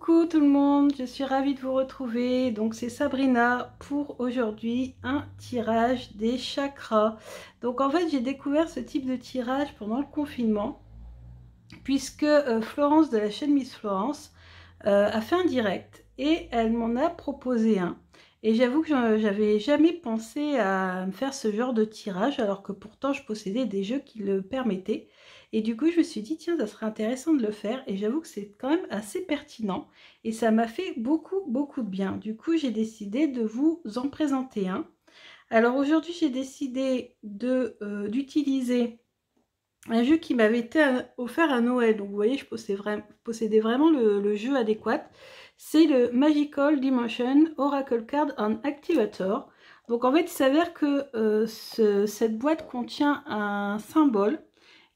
Coucou tout le monde, je suis ravie de vous retrouver. Donc c'est Sabrina pour aujourd'hui un tirage des chakras. Donc en fait j'ai découvert ce type de tirage pendant le confinement puisque Florence de la chaîne Miss Florence a fait un direct et elle m'en a proposé un. Et j'avoue que j'avais jamais pensé à me faire ce genre de tirage alors que pourtant je possédais des jeux qui le permettaient. Et du coup je me suis dit tiens ça serait intéressant de le faire et j'avoue que c'est quand même assez pertinent et ça m'a fait beaucoup de bien. Du coup j'ai décidé de vous en présenter un. Alors aujourd'hui j'ai décidé d'utiliser un jeu qui m'avait été offert à Noël. Donc vous voyez je possédais vraiment le jeu adéquat. C'est le Magical Dimension Oracle Card and Activator. Donc en fait il s'avère que cette boîte contient un symbole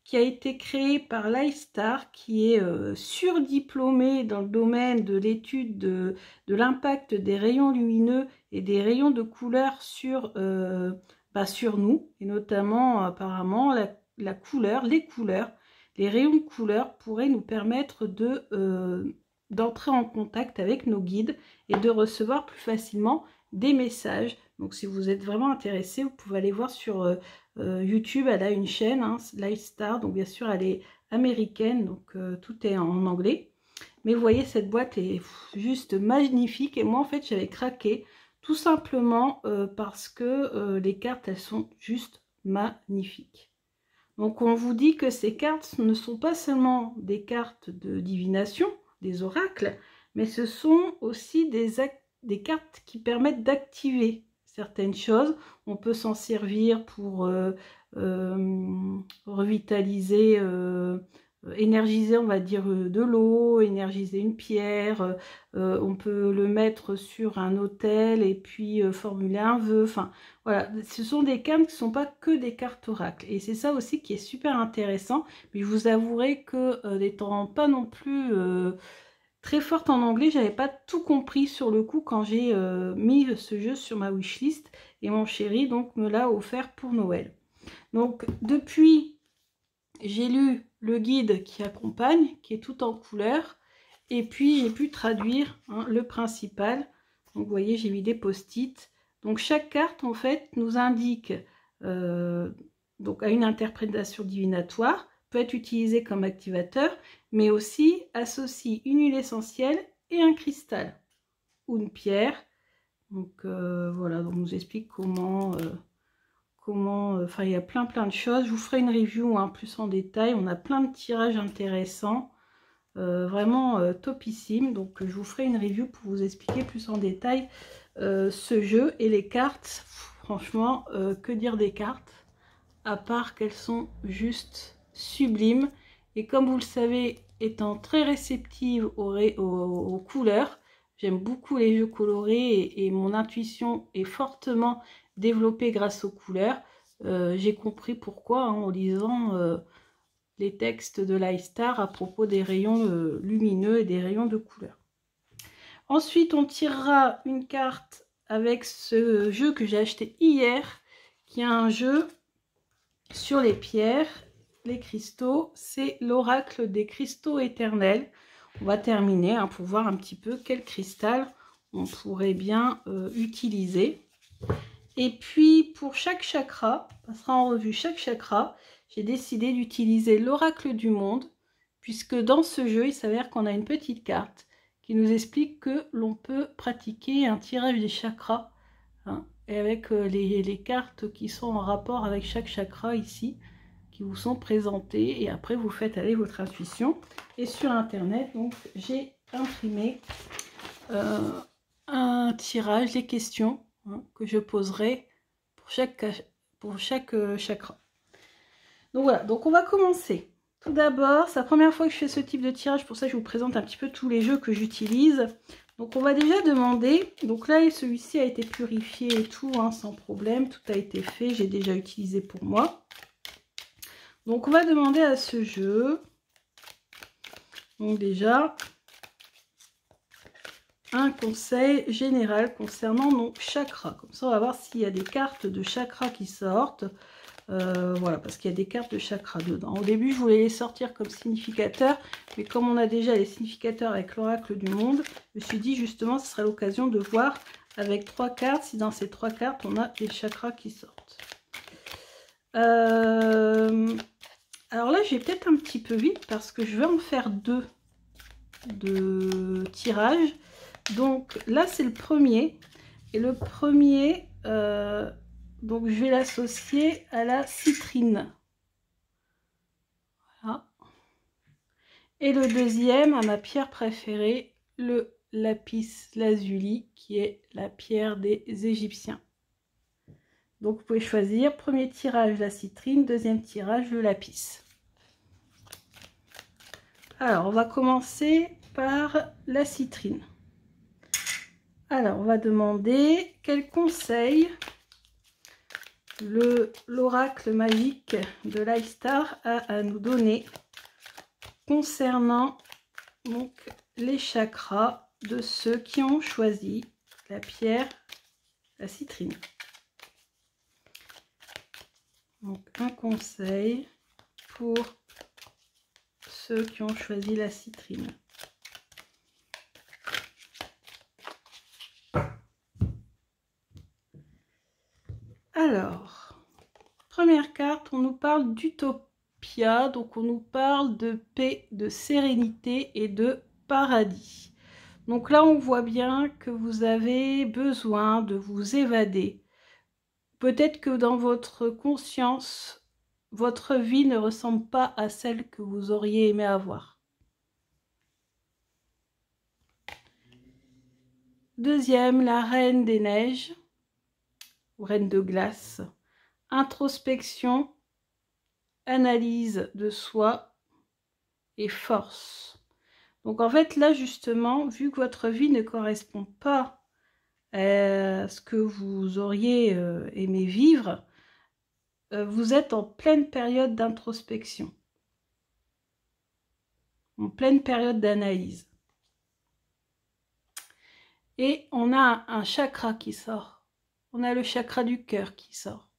qui a été créé par Lifestar, qui est surdiplômé dans le domaine de l'étude de l'impact des rayons lumineux et des rayons de couleur sur nous, et notamment apparemment la couleur, les rayons de couleur pourraient nous permettre d'entrer en contact avec nos guides et de recevoir plus facilement des messages. Donc si vous êtes vraiment intéressé, vous pouvez aller voir sur YouTube. Elle a une chaîne, hein, Lifestar, donc bien sûr elle est américaine, donc tout est en anglais. Mais vous voyez, cette boîte est juste magnifique et moi en fait j'avais craqué tout simplement parce que les cartes elles sont juste magnifiques. Donc on vous dit que ces cartes ne sont pas seulement des cartes de divination, des oracles, mais ce sont aussi des cartes qui permettent d'activer certaines choses. On peut s'en servir pour revitaliser, énergiser, on va dire, de l'eau, énergiser une pierre. On peut le mettre sur un autel et puis formuler un vœu. Enfin, voilà, ce sont des cartes qui ne sont pas que des cartes oracles. Et c'est ça aussi qui est super intéressant. Mais je vous avouerai que n'étant pas non plus très forte en anglais, j'avais pas tout compris sur le coup quand j'ai mis ce jeu sur ma wishlist. Et mon chéri donc me l'a offert pour Noël. Donc depuis, j'ai lu le guide qui accompagne, qui est tout en couleur. Et puis j'ai pu traduire le principal. Donc vous voyez, j'ai mis des post-it. Donc chaque carte en fait nous indique donc à une interprétation divinatoire, peut être utilisée comme activateur, mais aussi associe une huile essentielle et un cristal ou une pierre. Donc voilà, donc on nous explique comment enfin il y a plein de choses. Je vous ferai une review plus en détail. On a plein de tirages intéressants. Vraiment topissime, donc je vous ferai une review pour vous expliquer plus en détail ce jeu et les cartes. Franchement, que dire des cartes, à part qu'elles sont juste sublimes. Et comme vous le savez, étant très réceptive aux couleurs, j'aime beaucoup les jeux colorés et mon intuition est fortement développée grâce aux couleurs. J'ai compris pourquoi en lisant les textes de Lifestar à propos des rayons lumineux et des rayons de couleur. Ensuite, on tirera une carte avec ce jeu que j'ai acheté hier, qui est un jeu sur les pierres, les cristaux. C'est l'oracle des cristaux éternels. On va terminer pour voir un petit peu quel cristal on pourrait bien utiliser. Et puis, pour chaque chakra, on passera en revue chaque chakra. J'ai décidé d'utiliser l'oracle du monde, puisque dans ce jeu, il s'avère qu'on a une petite carte qui nous explique que l'on peut pratiquer un tirage des chakras, et avec les cartes qui sont en rapport avec chaque chakra ici, qui vous sont présentées, et après vous faites aller votre intuition. Et sur internet, donc j'ai imprimé un tirage, les questions que je poserai pour chaque chakra. Donc voilà, donc on va commencer. Tout d'abord, c'est la première fois que je fais ce type de tirage, pour ça je vous présente un petit peu tous les jeux que j'utilise. Donc on va déjà demander, donc là celui-ci a été purifié et tout, sans problème, tout a été fait, j'ai déjà utilisé pour moi. Donc on va demander à ce jeu, donc déjà, un conseil général concernant nos chakras. Comme ça on va voir s'il y a des cartes de chakras qui sortent. Voilà, parce qu'il y a des cartes de chakras dedans. Au début, je voulais les sortir comme significateurs, mais comme on a déjà les significateurs avec l'oracle du monde, je me suis dit justement, ce serait l'occasion de voir avec 3 cartes, si dans ces 3 cartes, on a des chakras qui sortent. Alors là, j'ai peut-être un petit peu vite, parce que je vais en faire 2 de tirage. Donc là, c'est le premier. Et le premier... donc, je vais l'associer à la citrine. Voilà. Et le deuxième, à ma pierre préférée, le lapis lazuli, qui est la pierre des Égyptiens. Donc, vous pouvez choisir. Premier tirage, la citrine. Deuxième tirage, le lapis. Alors, on va commencer par la citrine. Alors, on va demander quel conseil l'oracle magique de Lifestar a à nous donner concernant donc les chakras de ceux qui ont choisi la pierre, la citrine. Donc un conseil pour ceux qui ont choisi la citrine. Alors, première carte, on nous parle d'utopia, donc on nous parle de paix, de sérénité et de paradis. Donc là, on voit bien que vous avez besoin de vous évader. Peut-être que dans votre conscience, votre vie ne ressemble pas à celle que vous auriez aimé avoir. Deuxième, la reine des neiges, ou reine de glace. Introspection, analyse de soi et force. Donc en fait là justement, vu que votre vie ne correspond pas à ce que vous auriez aimé vivre, vous êtes en pleine période d'introspection, en pleine période d'analyse. Et on a un chakra qui sort, on a le chakra du cœur qui sort.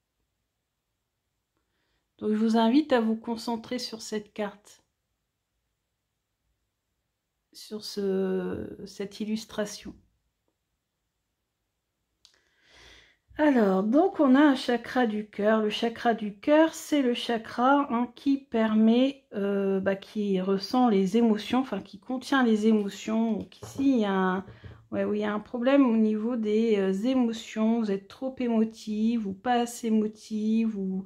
Donc je vous invite à vous concentrer sur cette carte, sur cette illustration. Alors, donc on a un chakra du cœur. Le chakra du cœur, c'est le chakra qui permet, qui ressent les émotions, enfin qui contient les émotions. Donc ici, il y a il y a un problème au niveau des émotions. Vous êtes trop émotive ou pas assez émotive. Ou,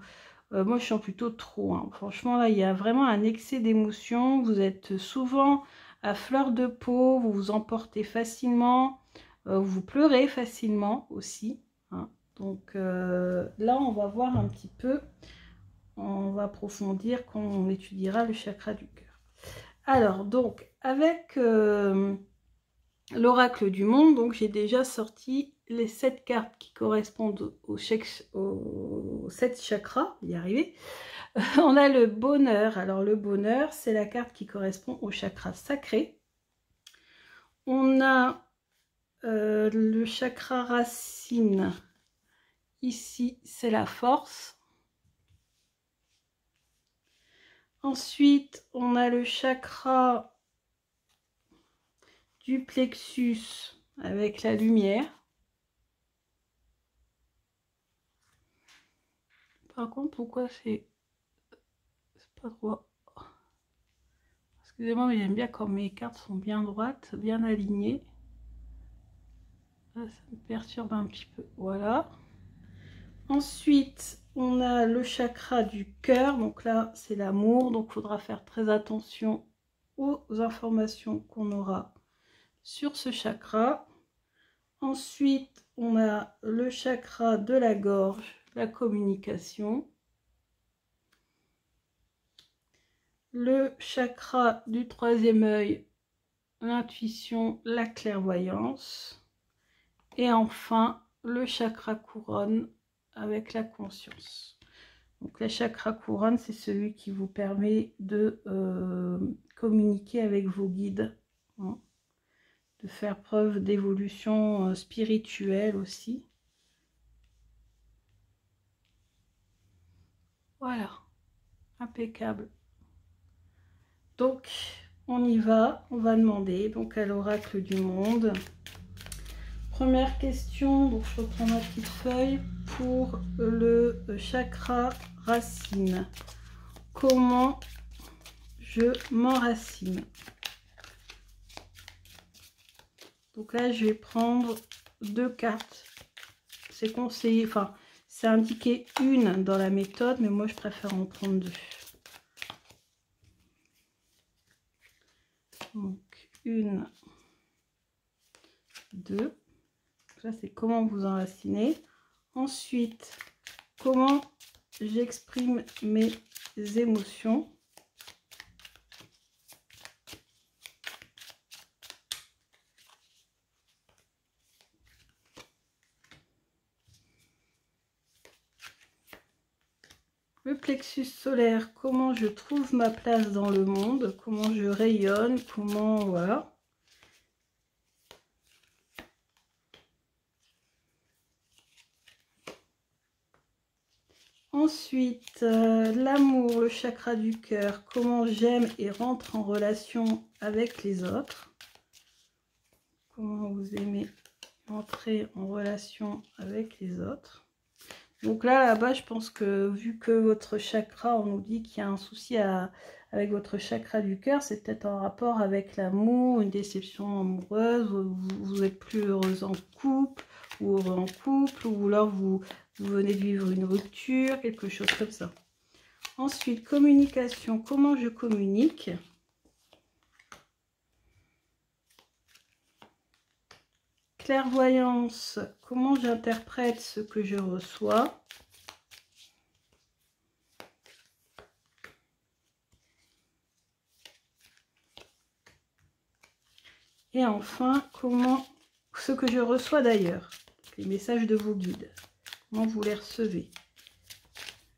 moi, je sens plutôt trop. Franchement, là, il y a vraiment un excès d'émotions. Vous êtes souvent à fleur de peau. Vous vous emportez facilement. Vous pleurez facilement aussi. Donc là, on va voir un petit peu, on va approfondir quand on étudiera le chakra du cœur. Alors, donc, avec l'oracle du monde, donc j'ai déjà sorti les 7 cartes qui correspondent aux 7 chakras, y arriver. On a le bonheur. Alors, le bonheur, c'est la carte qui correspond au chakra sacré. On a le chakra racine. Ici, c'est la force. Ensuite, on a le chakra du plexus avec la lumière. Par contre, pourquoi c'est pas droit? Excusez-moi, mais j'aime bien quand mes cartes sont bien droites, bien alignées. Là, ça me perturbe un petit peu. Voilà. Ensuite, on a le chakra du cœur. Donc là, c'est l'amour. Donc, il faudra faire très attention aux informations qu'on aura sur ce chakra. Ensuite, on a le chakra de la gorge, la communication. Le chakra du troisième œil, l'intuition, la clairvoyance. Et enfin, le chakra couronne avec la conscience. Donc, le chakra couronne, c'est celui qui vous permet de communiquer avec vos guides, de faire preuve d'évolution spirituelle aussi. Voilà, impeccable. Donc, on y va, on va demander donc à l'oracle du monde. Première question, donc je reprends ma petite feuille pour le chakra racine. Comment je m'enracine? Donc là, je vais prendre 2 cartes. C'est conseillé, enfin, c'est indiqué une dans la méthode, mais moi, je préfère en prendre 2. Donc, 1, 2. Ça, c'est comment vous enraciner. Ensuite, comment j'exprime mes émotions. Le plexus solaire, comment je trouve ma place dans le monde, comment je rayonne, comment, voilà. Ensuite, l'amour, le chakra du cœur, comment j'aime et rentre en relation avec les autres. Comment vous aimez entrer en relation avec les autres. Donc là-bas, je pense que vu que votre chakra, on nous dit qu'il y a un souci avec votre chakra du cœur, c'est peut-être en rapport avec l'amour, une déception amoureuse, vous êtes plus heureuse en couple, ou heureux en couple, ou alors vous venez de vivre une rupture, quelque chose comme ça. Ensuite, communication, comment je communique? Clairvoyance, comment j'interprète ce que je reçois? Et enfin, comment ce que je reçois d'ailleurs, les messages de vos guides, comment vous les recevez?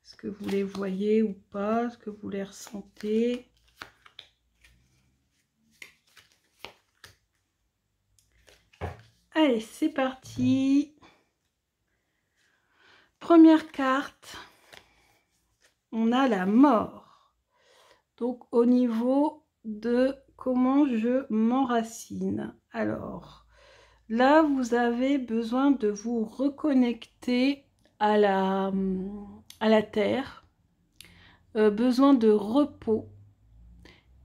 Est-ce que vous les voyez ou pas? Est-ce que vous les ressentez? Allez, c'est parti. Première carte, on a la mort. Donc au niveau de comment je m'enracine. Alors, là, vous avez besoin de vous reconnecter à la terre. Besoin de repos.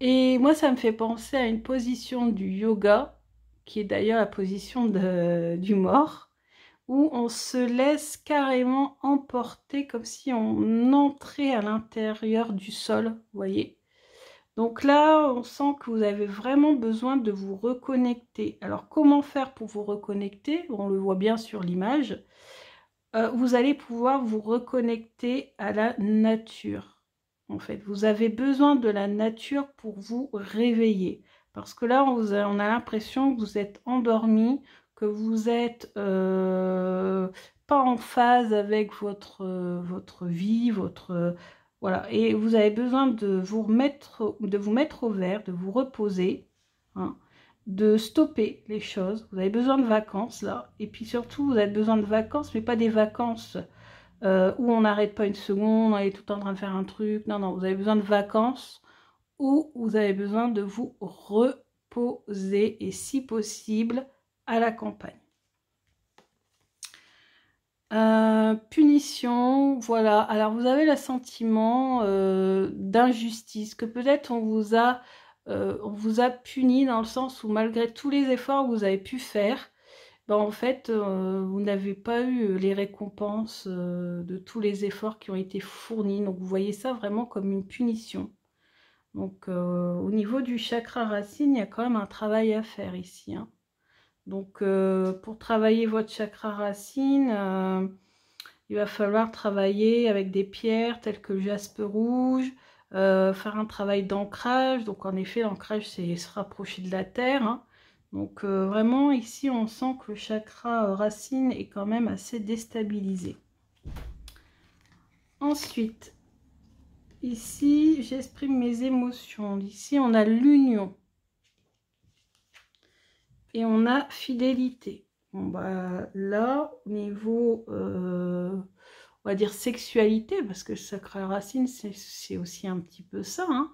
Et moi, ça me fait penser à une position du yoga, qui est d'ailleurs la position du mort, où on se laisse carrément emporter comme si on entrait à l'intérieur du sol, vous voyez. Donc là, on sent que vous avez vraiment besoin de vous reconnecter. Alors, comment faire pour vous reconnecter? On le voit bien sur l'image. Vous allez pouvoir vous reconnecter à la nature. En fait, vous avez besoin de la nature pour vous réveiller. Parce que là, on a l'impression que vous êtes endormi, que vous êtes pas en phase avec votre vie, voilà. Et vous avez besoin de vous mettre au vert, de vous reposer, hein, de stopper les choses. Vous avez besoin de vacances, là. Et puis surtout, vous avez besoin de vacances, mais pas des vacances où on n'arrête pas une seconde, on est tout le temps en train de faire un truc. Non, non, vous avez besoin de vacances où vous avez besoin de vous reposer et si possible à la campagne. Punition, voilà. Alors vous avez le sentiment d'injustice, que peut-être on vous a puni dans le sens où malgré tous les efforts que vous avez pu faire, ben en fait, vous n'avez pas eu les récompenses de tous les efforts qui ont été fournis. Donc, vous voyez ça vraiment comme une punition. Donc, au niveau du chakra racine, il y a quand même un travail à faire ici, hein. Donc, pour travailler votre chakra racine, il va falloir travailler avec des pierres telles que le jaspe rouge, faire un travail d'ancrage. Donc, en effet, l'ancrage, c'est se rapprocher de la terre, hein. Donc vraiment ici on sent que le chakra racine est quand même assez déstabilisé. Ensuite, ici j'exprime mes émotions. Ici on a l'union. Et on a fidélité. Bon bah là au niveau on va dire sexualité, parce que chakra racine, c'est aussi un petit peu ça, hein.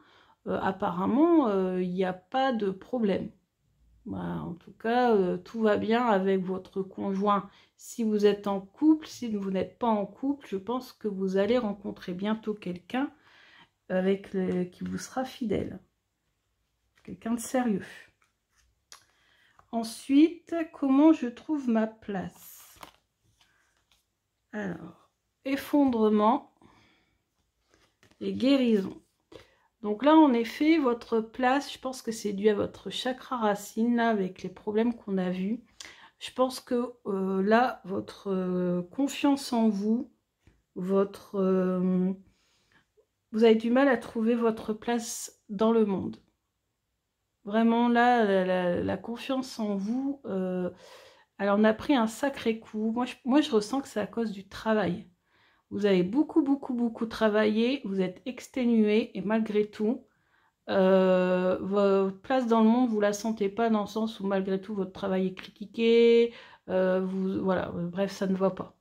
Apparemment, il n'y a pas de problème. Bah, en tout cas, tout va bien avec votre conjoint. Si vous êtes en couple, si vous n'êtes pas en couple, je pense que vous allez rencontrer bientôt quelqu'un qui vous sera fidèle. Quelqu'un de sérieux. Ensuite, comment je trouve ma place? Alors, effondrement et guérison. Donc là, en effet, votre place, je pense que c'est dû à votre chakra racine, là, avec les problèmes qu'on a vus. Je pense que là, votre confiance en vous, vous avez du mal à trouver votre place dans le monde. Vraiment, là, la confiance en vous, elle en a pris un sacré coup. Moi, je ressens que c'est à cause du travail. Vous avez beaucoup travaillé, vous êtes exténué et malgré tout, votre place dans le monde, vous la sentez pas dans le sens où malgré tout votre travail est critiqué, voilà, bref, ça ne va pas.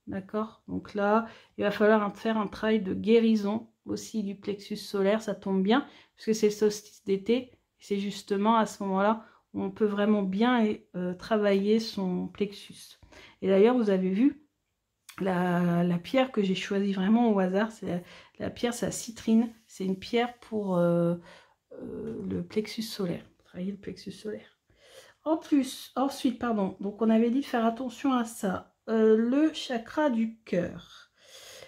D'accord? Donc là, il va falloir faire un travail de guérison aussi du plexus solaire, ça tombe bien, puisque c'est le solstice d'été, c'est justement à ce moment-là où on peut vraiment bien travailler son plexus. Et d'ailleurs, vous avez vu, la pierre que j'ai choisie vraiment au hasard, c'est la pierre, c'est la citrine. C'est une pierre pour le plexus solaire, travailler le plexus solaire. Ensuite, pardon, donc on avait dit de faire attention à ça. Le chakra du cœur.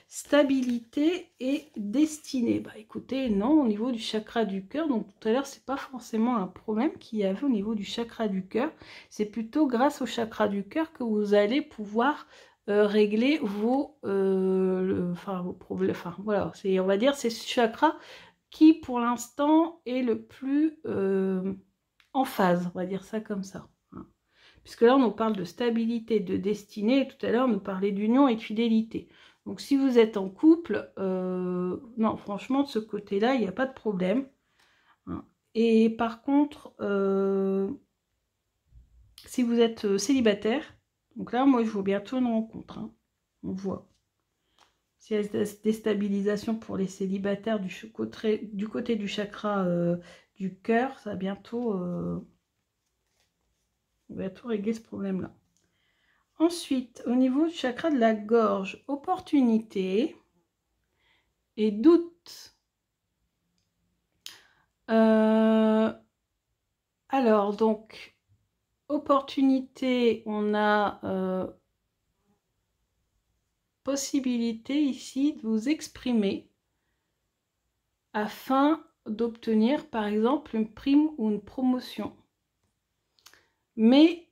Stabilité et destinée. Bah écoutez, non, au niveau du chakra du cœur, donc tout à l'heure, c'est pas forcément un problème qu'il y avait au niveau du chakra du cœur. C'est plutôt grâce au chakra du cœur que vous allez pouvoir régler vos problèmes. Enfin voilà, on va dire c'est ce chakra qui pour l'instant est le plus en phase, on va dire ça comme ça, hein. Puisque là on nous parle de stabilité, de destinée, et tout à l'heure on nous parlait d'union et de fidélité. Donc si vous êtes en couple, non franchement de ce côté-là il n'y a pas de problème, hein. Et par contre, si vous êtes célibataire, donc là, moi, je vois bientôt une rencontre, hein. On voit. S'il y a des déstabilisations pour les célibataires du côté du chakra du cœur, ça va bientôt, on va bientôt régler ce problème-là. Ensuite, au niveau du chakra de la gorge, opportunité et doute. Alors, donc, opportunité, on a possibilité ici de vous exprimer afin d'obtenir par exemple une prime ou une promotion. Mais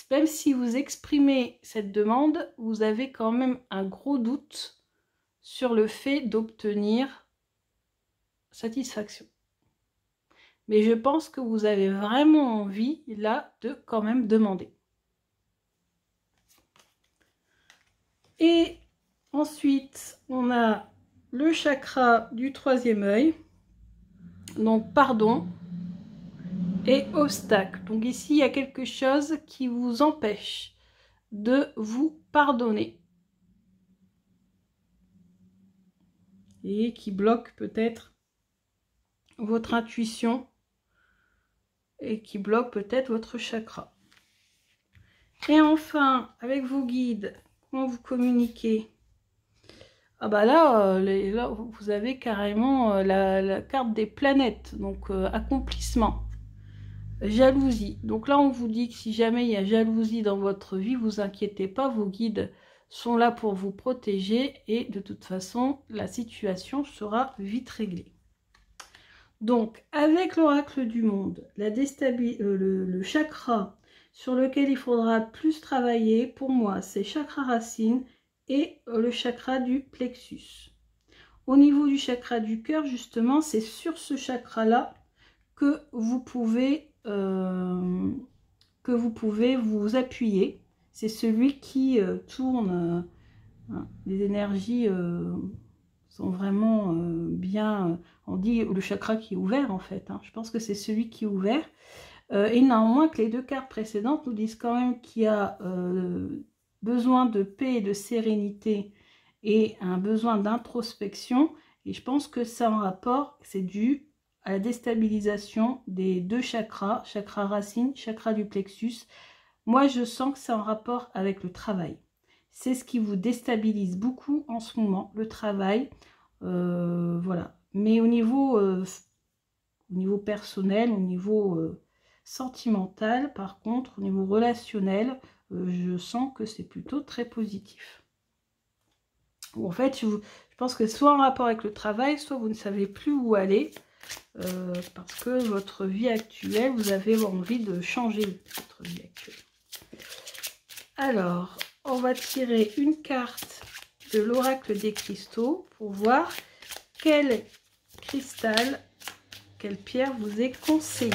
même si vous exprimez cette demande, vous avez quand même un gros doute sur le fait d'obtenir satisfaction. Mais je pense que vous avez vraiment envie là de quand même demander. Et ensuite, on a le chakra du troisième œil. Donc, pardon et obstacle. Donc ici, il y a quelque chose qui vous empêche de vous pardonner. Et qui bloque peut-être votre intuition. Et qui bloque peut-être votre chakra. Et enfin, avec vos guides, comment vous communiquez? Ah bah là, là vous avez carrément la carte des planètes, donc accomplissement, jalousie. Donc là, on vous dit que si jamais il y a jalousie dans votre vie, vous inquiétez pas, vos guides sont là pour vous protéger et de toute façon, la situation sera vite réglée. Donc, avec l'oracle du monde, le chakra sur lequel il faudra plus travailler, pour moi, c'est chakra racine et le chakra du plexus. Au niveau du chakra du cœur, justement, c'est sur ce chakra-là que vous pouvez vous appuyer. C'est celui qui tourne. Les énergies sont vraiment bien. On dit le chakra qui est ouvert en fait, hein. Je pense que c'est celui qui est ouvert. Et néanmoins que les deux cartes précédentes nous disent quand même qu'il y a besoin de paix et de sérénité et un besoin d'introspection. Et je pense que ça en rapport, c'est dû à la déstabilisation des deux chakras, chakra racine, chakra du plexus. Moi, je sens que c'est en rapport avec le travail. C'est ce qui vous déstabilise beaucoup en ce moment, le travail. Voilà. Mais au niveau personnel, au niveau sentimental, par contre, au niveau relationnel, je sens que c'est plutôt très positif. En fait, je pense que soit en rapport avec le travail, soit vous ne savez plus où aller, parce que votre vie actuelle, vous avez envie de changer votre vie actuelle. Alors, on va tirer une carte de l'oracle des cristaux pour voir quel cristal, quelle pierre vous est conseillée.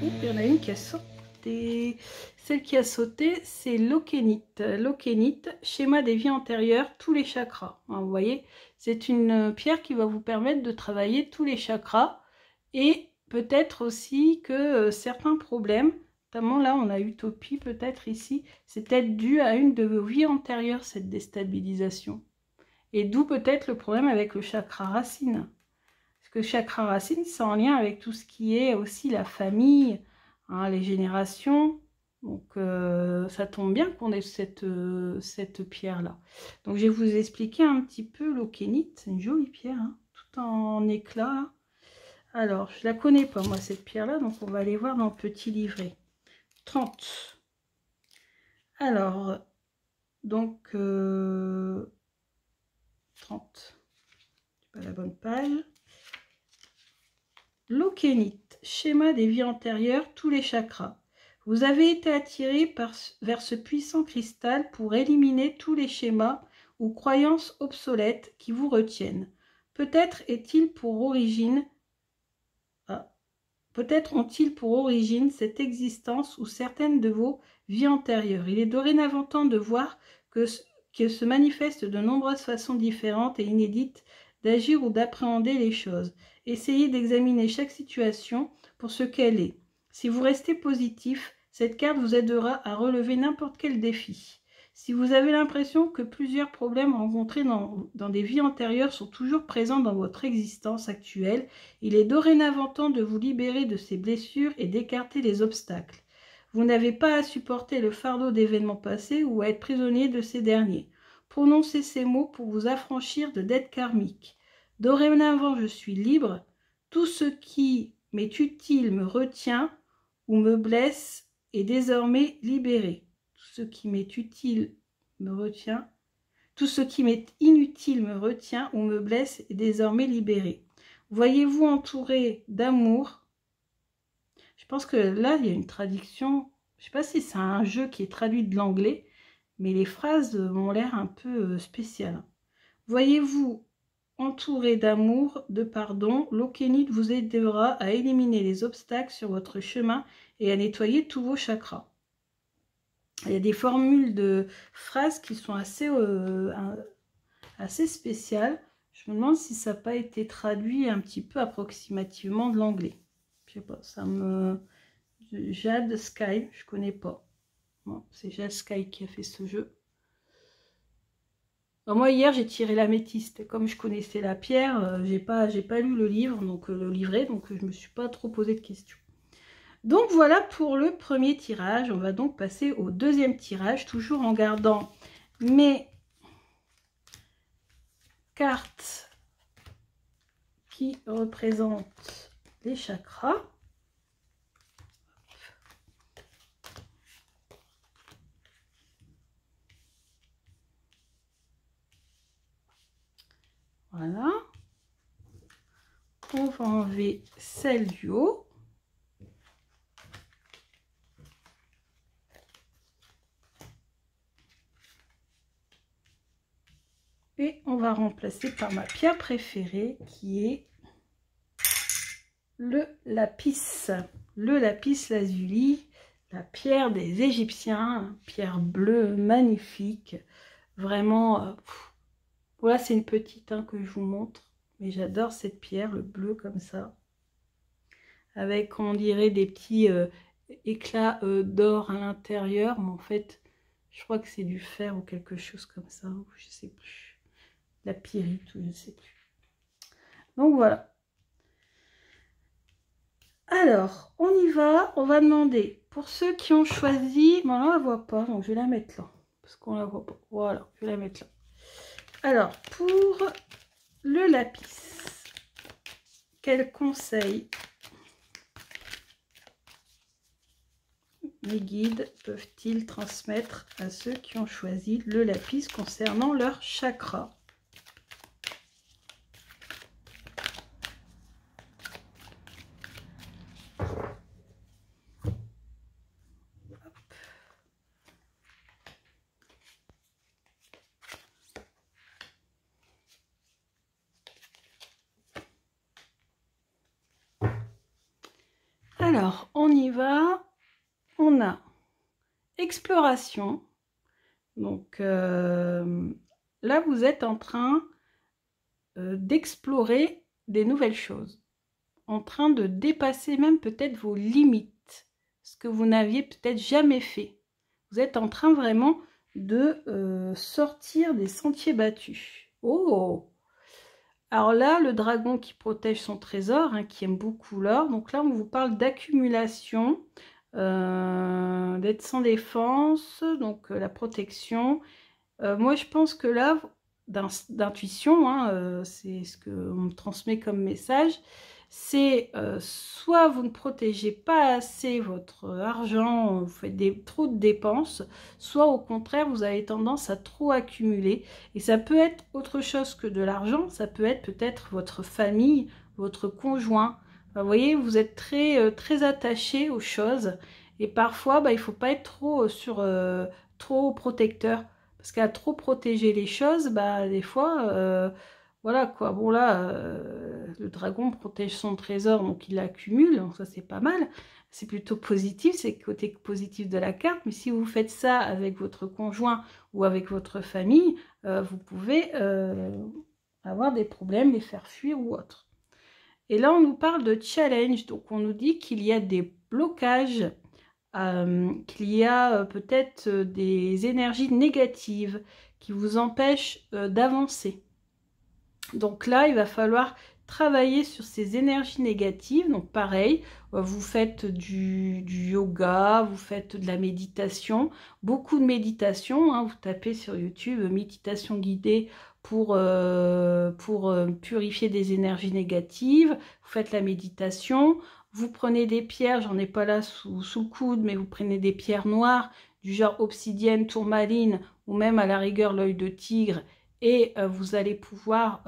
Il y en a une qui a sauté. Celle qui a sauté, c'est l'okénite. L'okénite, schéma des vies antérieures, tous les chakras. Vous voyez, c'est une pierre qui va vous permettre de travailler tous les chakras. Et peut-être aussi que certains problèmes, notamment là, on a Utopie peut-être ici, c'est peut-être dû à une de vos vies antérieures, cette déstabilisation. Et d'où peut-être le problème avec le chakra racine. Parce que chakra racine, c'est en lien avec tout ce qui est aussi la famille, hein, les générations. Donc ça tombe bien qu'on ait cette pierre-là. Donc je vais vous expliquer un petit peu l'okénite. C'est une jolie pierre, hein, tout en éclat. Là. Alors, je la connais pas, moi, cette pierre-là. Donc on va aller voir dans le petit livret. 30. Alors, donc 30. C'est pas la bonne page. L'okénite, schéma des vies antérieures, tous les chakras. Vous avez été attiré vers ce puissant cristal pour éliminer tous les schémas ou croyances obsolètes qui vous retiennent. Peut-être est-il pour origine, peut-être ont-ils pour origine cette existence ou certaines de vos vies antérieures. Il est dorénavant temps de voir que se manifestent de nombreuses façons différentes et inédites d'agir ou d'appréhender les choses. Essayez d'examiner chaque situation pour ce qu'elle est. Si vous restez positif, cette carte vous aidera à relever n'importe quel défi. Si vous avez l'impression que plusieurs problèmes rencontrés dans des vies antérieures sont toujours présents dans votre existence actuelle, il est dorénavant temps de vous libérer de ces blessures et d'écarter les obstacles. Vous n'avez pas à supporter le fardeau d'événements passés ou à être prisonnier de ces derniers. Prononcez ces mots pour vous affranchir de dettes karmiques. Dorénavant, je suis libre. Tout ce qui m'est utile me retient ou me blesse est désormais libéré. Tout ce qui m'est utile me retient. Tout ce qui m'est inutile me retient ou me blesse est désormais libéré. Voyez-vous entouré d'amour. Je pense que là, il y a une traduction. Je ne sais pas si c'est un jeu qui est traduit de l'anglais, mais les phrases ont l'air un peu spéciales. Voyez-vous entouré d'amour, de pardon, l'okénite vous aidera à éliminer les obstacles sur votre chemin et à nettoyer tous vos chakras. Il y a des formules de phrases qui sont assez spéciales. Je me demande si ça n'a pas été traduit un petit peu approximativement de l'anglais. Je sais pas, ça me... Jade Sky, je connais pas. Bon, c'est Jade Sky qui a fait ce jeu. Alors moi hier j'ai tiré l'améthyste. Comme je connaissais la pierre, j'ai pas lu le livre, donc le livret, donc je me suis pas trop posé de questions. Donc voilà pour le premier tirage. On va donc passer au deuxième tirage, toujours en gardant mes cartes qui représentent les chakras. Voilà. On va enlever celle du haut. Et on va remplacer par ma pierre préférée qui est le lapis lazuli, la pierre des Égyptiens, pierre bleue magnifique, vraiment. Voilà, c'est une petite que je vous montre, mais j'adore cette pierre, le bleu comme ça, avec on dirait des petits éclats d'or à l'intérieur, mais en fait Je crois que c'est du fer ou quelque chose comme ça, ou je sais plus. La pyrite ou je sais plus. Donc voilà. Alors, on y va. On va demander pour ceux qui ont choisi. Bon, là, on la voit pas, donc je vais la mettre là. Parce qu'on la voit pas. Voilà, je vais la mettre là. Alors, pour le lapis, quel conseil les guides peuvent-ils transmettre à ceux qui ont choisi le lapis concernant leur chakra? Alors, on y va. On a exploration. Donc, là, vous êtes en train d'explorer des nouvelles choses. En train de dépasser même peut-être vos limites. Ce que vous n'aviez peut-être jamais fait. Vous êtes en train vraiment de sortir des sentiers battus. Oh! Alors là, le dragon qui protège son trésor, hein, qui aime beaucoup l'or. Donc là, on vous parle d'accumulation, d'être sans défense, donc la protection. Moi, je pense que là, d'intuition, hein, c'est ce qu'on me transmet comme message, c'est soit vous ne protégez pas assez votre argent, vous faites trop de dépenses, soit au contraire, vous avez tendance à trop accumuler. Et ça peut être autre chose que de l'argent, ça peut être peut-être votre famille, votre conjoint. Enfin, vous voyez, vous êtes très attaché aux choses. Et parfois, il ne faut pas être trop protecteur. Parce qu'à trop protéger les choses, des fois, voilà quoi. Bon là, le dragon protège son trésor, donc il l'accumule, donc ça c'est pas mal. C'est plutôt positif, c'est le côté positif de la carte. Mais si vous faites ça avec votre conjoint ou avec votre famille, vous pouvez avoir des problèmes, les faire fuir ou autre. Et là, on nous parle de challenge, donc on nous dit qu'il y a des blocages. Qu'il y a peut-être des énergies négatives qui vous empêchent d'avancer. Donc là, il va falloir travailler sur ces énergies négatives. Donc pareil, vous faites du yoga, vous faites de la méditation, beaucoup de méditation, hein, vous tapez sur YouTube méditation guidée pour purifier des énergies négatives, vous faites la méditation. Vous prenez des pierres, j'en ai pas là sous le coude, mais vous prenez des pierres noires du genre obsidienne, tourmaline ou même à la rigueur l'œil de tigre et vous allez pouvoir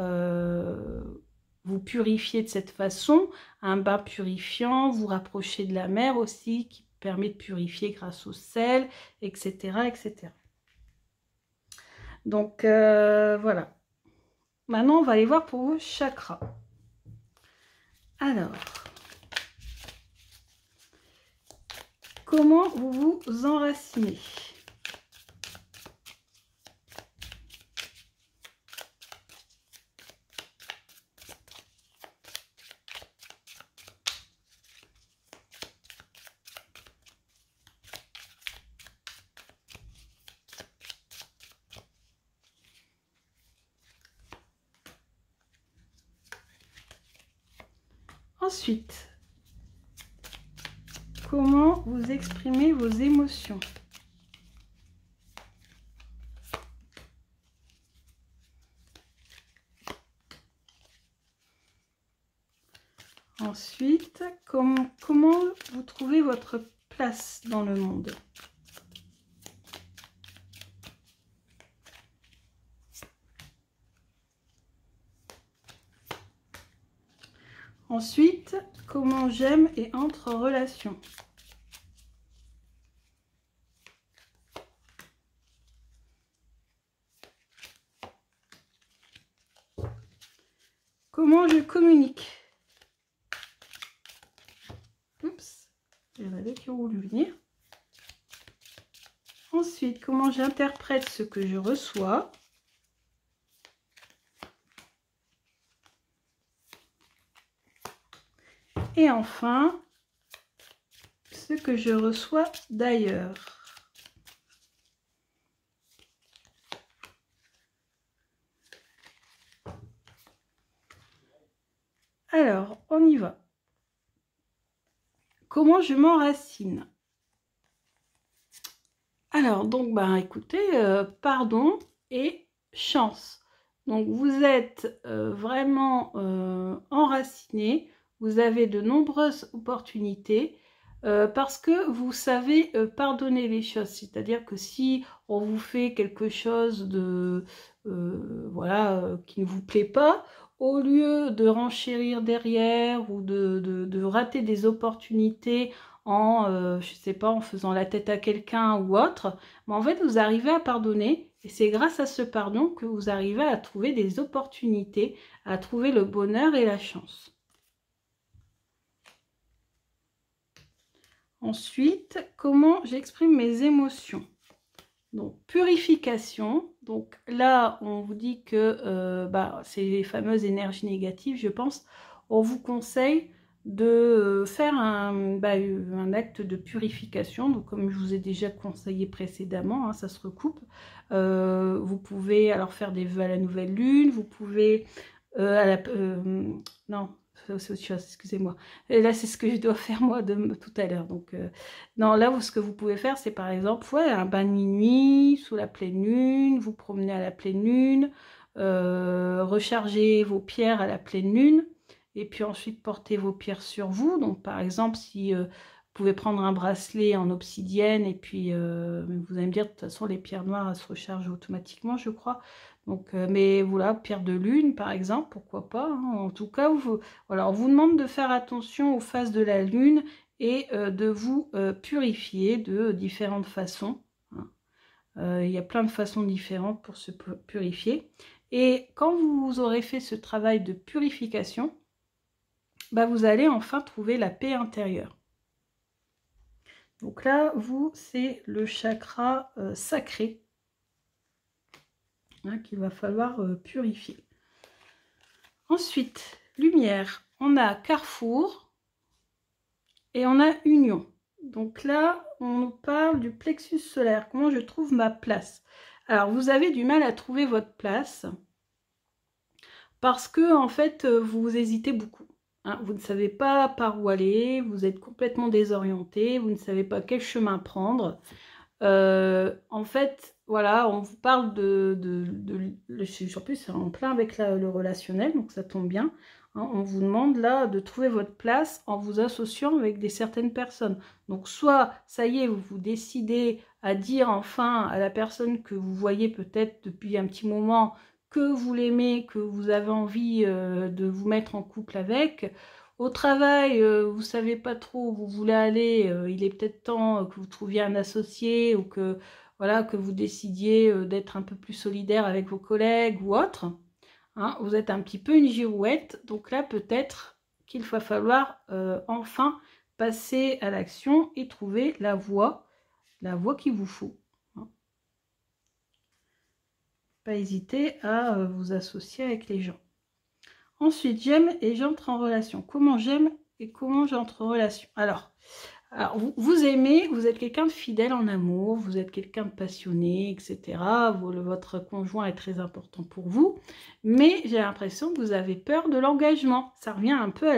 vous purifier de cette façon. Un bain purifiant, vous rapprocher de la mer aussi qui permet de purifier grâce au sel, etc. etc. Donc voilà. Maintenant, on va aller voir pour vos chakras. Alors... comment vous vous enracinez? Ensuite, comment vous exprimez vos émotions? Ensuite, comment vous trouvez votre place dans le monde? Ensuite, comment j'aime et entre en relation? Comment je communique? Oups, il y en avait qui ont voulu venir. Ensuite, comment j'interprète ce que je reçois? Et enfin, ce que je reçois d'ailleurs. comment je m'enracine? Alors, donc, ben, écoutez, pardon et chance. Donc, vous êtes vraiment enraciné, vous avez de nombreuses opportunités parce que vous savez pardonner les choses. C'est-à-dire que si on vous fait quelque chose de, voilà, qui ne vous plaît pas, au lieu de renchérir derrière ou de rater des opportunités en, je sais pas, en faisant la tête à quelqu'un ou autre, mais en fait, vous arrivez à pardonner et c'est grâce à ce pardon que vous arrivez à trouver des opportunités, à trouver le bonheur et la chance. Ensuite, comment j'exprime mes émotions? Donc, purification. Donc là, on vous dit que c'est les fameuses énergies négatives, je pense. On vous conseille de faire un acte de purification. Donc, comme je vous ai déjà conseillé précédemment, hein, ça se recoupe. Vous pouvez alors faire des vœux à la nouvelle lune. Vous pouvez non, c'est autre chose, excusez-moi. Et là, c'est ce que je dois faire moi tout à l'heure. Donc, non, là, ce que vous pouvez faire, c'est par exemple, ouais, un bain de minuit sous la pleine lune, vous promenez à la pleine lune, rechargez vos pierres à la pleine lune, et puis ensuite portez vos pierres sur vous. Donc, par exemple, si vous pouvez prendre un bracelet en obsidienne, et puis vous allez me dire, de toute façon, les pierres noires, elles se rechargent automatiquement, je crois. Donc, mais voilà, pierre de lune par exemple, pourquoi pas, hein. En tout cas, voilà, on vous demande de faire attention aux phases de la lune et de vous purifier de différentes façons, hein. Il y a plein de façons différentes pour se purifier. Et quand vous aurez fait ce travail de purification, bah, vous allez enfin trouver la paix intérieure. Donc là, c'est le chakra sacré, hein, qu'il va falloir purifier. Ensuite, lumière, on a carrefour et on a union. Donc là, on nous parle du plexus solaire, comment je trouve ma place. Alors, vous avez du mal à trouver votre place parce que, en fait, vous hésitez beaucoup, hein. Vous ne savez pas par où aller, vous êtes complètement désorienté, vous ne savez pas quel chemin prendre. En fait, voilà, on vous parle en plus c'est en plein avec le relationnel, donc ça tombe bien, hein. On vous demande là de trouver votre place en vous associant avec certaines personnes. Donc soit, ça y est, vous vous décidez à dire enfin à la personne que vous voyez peut-être depuis un petit moment que vous l'aimez, que vous avez envie de vous mettre en couple avec. Au travail, vous ne savez pas trop où vous voulez aller, il est peut-être temps que vous trouviez un associé ou que, voilà, que vous décidiez d'être un peu plus solidaire avec vos collègues ou autres, hein. Vous êtes un petit peu une girouette, donc là peut-être qu'il va falloir enfin passer à l'action et trouver la voie qu'il vous faut, hein. Pas hésiter à vous associer avec les gens. Ensuite, j'aime et j'entre en relation. Comment j'aime et comment j'entre en relation? Alors vous aimez, vous êtes quelqu'un de fidèle en amour, vous êtes quelqu'un de passionné, etc. Votre conjoint est très important pour vous, mais j'ai l'impression que vous avez peur de l'engagement. Ça revient un peu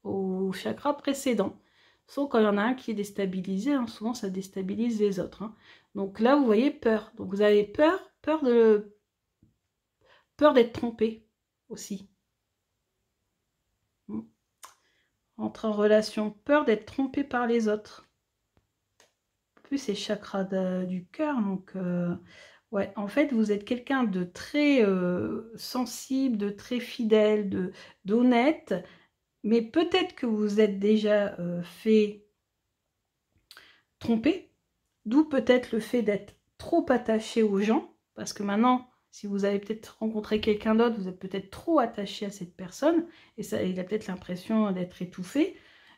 au chakra précédent. Sauf quand il y en a un qui est déstabilisé, hein, souvent ça déstabilise les autres, hein. Donc là, vous voyez peur. Donc vous avez peur d'être trompé aussi. Entre en relation, peur d'être trompé par les autres. En plus, c'est chakra du cœur, donc ouais, en fait, vous êtes quelqu'un de très sensible, de très fidèle, d'honnête, mais peut-être que vous êtes déjà fait tromper, d'où peut-être le fait d'être trop attaché aux gens, parce que maintenant, si vous avez peut-être rencontré quelqu'un d'autre, vous êtes peut-être trop attaché à cette personne, et ça, il a peut-être l'impression d'être étouffé,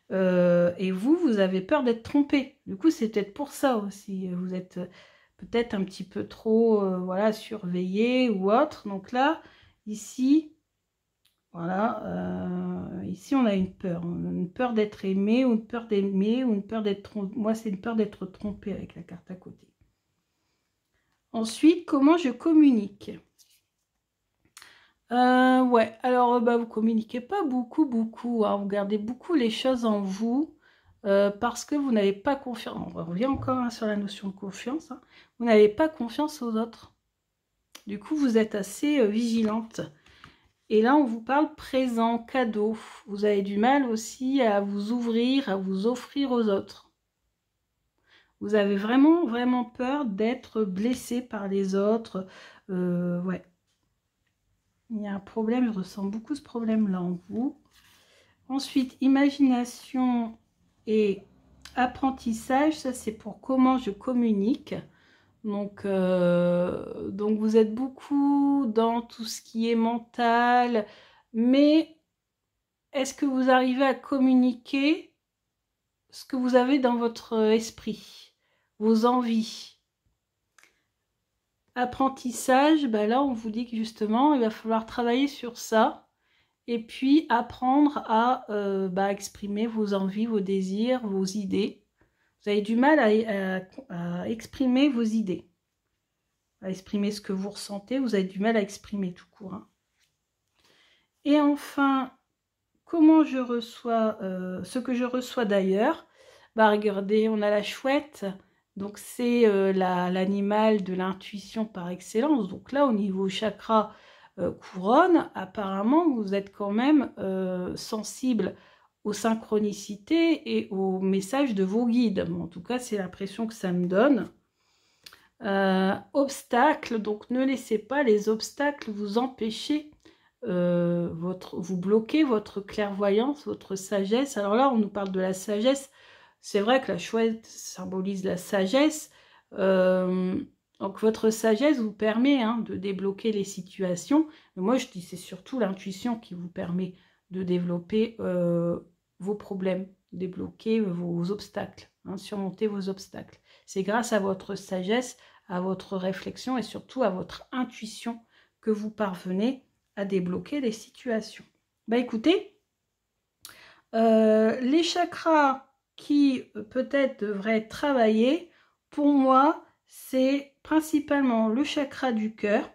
et vous avez peur d'être trompé. Du coup, c'est peut-être pour ça aussi. Vous êtes peut-être un petit peu trop voilà, surveillé ou autre. Donc là, ici, voilà, ici on a une peur d'être aimé, ou une peur d'aimer, ou une peur d'être trompé. Moi, c'est une peur d'être trompé avec la carte à côté. Ensuite, comment je communique? Ouais, alors bah, vous communiquez pas beaucoup, hein, vous gardez beaucoup les choses en vous parce que vous n'avez pas confiance. On revient encore hein, sur la notion de confiance. Hein. Vous n'avez pas confiance aux autres. Du coup, vous êtes assez vigilante. Et là, on vous parle présent, cadeau. Vous avez du mal aussi à vous ouvrir, à vous offrir aux autres. Vous avez vraiment peur d'être blessé par les autres. Ouais. Il y a un problème, je ressens beaucoup ce problème-là en vous. Ensuite, imagination et apprentissage, ça c'est pour comment je communique. Donc vous êtes beaucoup dans tout ce qui est mental, mais est-ce que vous arrivez à communiquer ce que vous avez dans votre esprit, vos envies? Apprentissage, ben là on vous dit que justement il va falloir travailler sur ça et puis apprendre à exprimer vos envies, vos désirs, vos idées. Vous avez du mal à exprimer vos idées, à exprimer ce que vous ressentez, vous avez du mal à exprimer tout court. Hein. Et enfin, comment je reçois, ce que je reçois d'ailleurs, bah regardez, on a la chouette, donc c'est l'animal de l'intuition par excellence. Donc là, au niveau chakra couronne, apparemment, vous êtes quand même sensible aux synchronicités et aux messages de vos guides. Bon, en tout cas, c'est l'impression que ça me donne. Obstacles, donc ne laissez pas les obstacles vous empêcher, vous bloquer votre clairvoyance, votre sagesse. Alors là, on nous parle de la sagesse. C'est vrai que la chouette symbolise la sagesse. Donc votre sagesse vous permet hein, de débloquer les situations. Mais moi, je dis c'est surtout l'intuition qui vous permet de développer vos problèmes, débloquer vos obstacles, hein, surmonter vos obstacles. C'est grâce à votre sagesse, à votre réflexion et surtout à votre intuition que vous parvenez à débloquer les situations. Bah écoutez, les chakras qui peut-être devraient être travaillés, pour moi, c'est principalement le chakra du cœur,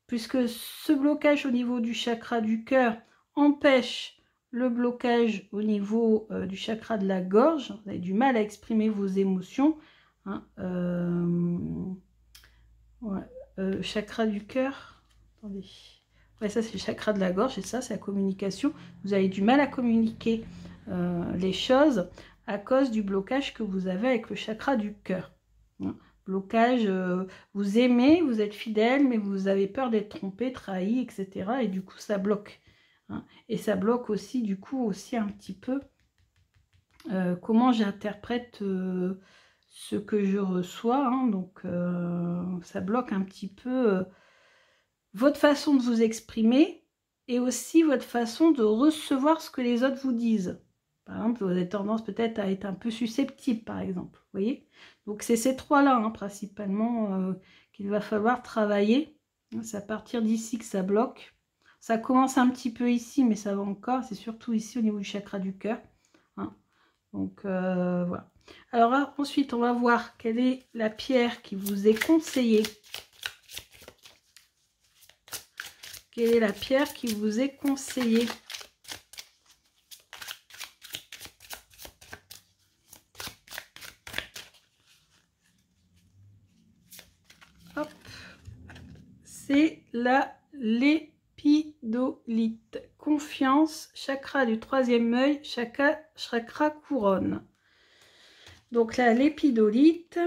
puisque ce blocage au niveau du chakra du cœur empêche le blocage au niveau du chakra de la gorge. Vous avez du mal à exprimer vos émotions. Hein, ouais, chakra du cœur. Attendez. Ouais, ça c'est le chakra de la gorge et ça c'est la communication. Vous avez du mal à communiquer les choses à cause du blocage que vous avez avec le chakra du cœur. Hein. Blocage, vous aimez, vous êtes fidèle, mais vous avez peur d'être trompé, trahi, etc. Et du coup ça bloque. Hein. Et ça bloque aussi du coup aussi un petit peu comment j'interprète ce que je reçois. Hein. Donc ça bloque un petit peu votre façon de vous exprimer et aussi votre façon de recevoir ce que les autres vous disent. Par exemple, vous avez tendance peut-être à être un peu susceptible, par exemple. Vous voyez? Donc, c'est ces trois-là, hein, principalement, qu'il va falloir travailler. C'est à partir d'ici que ça bloque. Ça commence un petit peu ici, mais ça va encore. C'est surtout ici, au niveau du chakra du cœur. Hein. Donc, voilà. Alors, ensuite, on va voir quelle est la pierre qui vous est conseillée. Quelle est la pierre qui vous est conseillée? Hop. C'est la lépidolite. Confiance, chakra du troisième œil, chakra couronne. Donc la lépidolite,